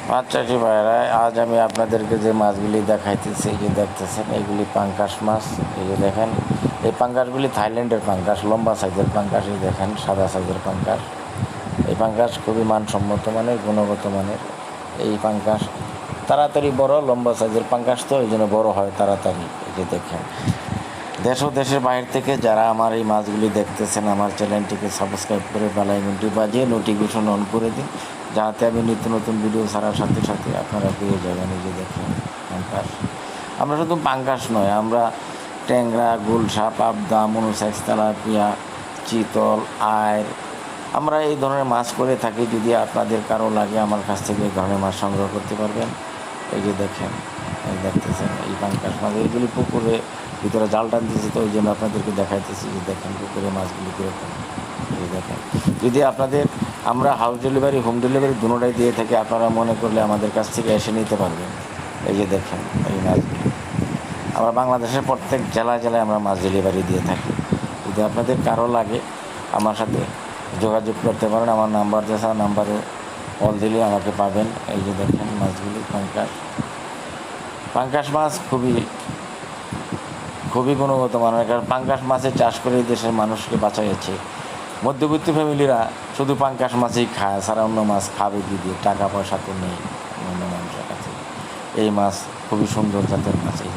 চাষি ভাইরা, আজ আমি আপনাদেরকে যে মাছগুলি দেখাইতেছি, এই যে দেখতেছেন, এইগুলি পাঙ্গাস মাছ। এই যে দেখেন, এই পাঙ্গাসগুলি থাইল্যান্ডের পাঙ্গাস, লম্বা সাইজের পাঙ্গাস। এই দেখেন, সাদা সাইজের পাঙ্গাস। এই পাঙ্গাস খুবই মানসম্মত মানের, গুণগত মানের। এই পাঙ্গাস তাড়াতাড়ি বড়, লম্বা সাইজের পাঙ্গাস, তো এই জন্য বড় হয় তাড়াতাড়ি। এই যে দেখেন, দেশ ও দেশের বাইরে থেকে যারা আমার এই মাছগুলি দেখতেছেন, আমার চ্যানেলটিকে সাবস্ক্রাইব করে বেল আইকনটি বাজিয়ে নোটিফিকেশন অন করে দিন, যাতে আমি নিত্য নতুন ভিডিও ছাড়ার সাথে সাথে আপনারা পেয়ে যাবেন। এই যে দেখেন পাঙ্গাস। আমরা শুধু পাঙ্গাস নয়, আমরা ট্যাংরা, গুলশা, পাবদা, মনুসাইজ, তেলাপিয়া, চিতল, আইর, আমরা এই ধরনের মাছ করে থাকি। যদি আপনাদের কারো লাগে, আমার কাছ থেকে এই ধরনের মাছ সংগ্রহ করতে পারবেন। এই যে দেখেন, এই দেখতেছেন এই পাঙ্গাস মাছ। এইগুলি পুকুরে ভিতরে জাল টানতেছি, তো ওই জন্য আপনাদেরকে দেখাইতেছি। যে দেখেন পুকুরে মাছগুলি কীরকম। এই দেখেন, যদি আপনাদের আমরা হাউস ডেলিভারি, হোম ডেলিভারি দুটোটাই দিয়ে থাকি, আপনারা মনে করলে আমাদের কাছ থেকে এসে নিতে পারবেন। এই যে দেখেন এই মাছগুলি। আমরা বাংলাদেশের প্রত্যেক জেলায় জেলায় আমরা মাছ ডেলিভারি দিয়ে থাকি। যদি আপনাদের কারো লাগে, আমার সাথে যোগাযোগ করতে পারেন। আমার নাম্বার দেওয়া, নাম্বারে কল দিলে আমাকে পাবেন। এই যে দেখেন মাছগুলি পাঙ্গাস মাছ খুবই গুণগত মানের, কারণ পাঙ্গাস মাছের চাষ করে দেশের মানুষকে বাঁচাইছে। মধ্যবিত্ত ফ্যামিলিরা শুধু পাঙ্গাস মাছই খায়, ছাড়া অন্য মাছ খাবে কি দিয়ে? টাকা পয়সা তো নেই অন্য মানুষের কাছে। এই মাছ খুবই সুন্দর জাতের মাছ। এই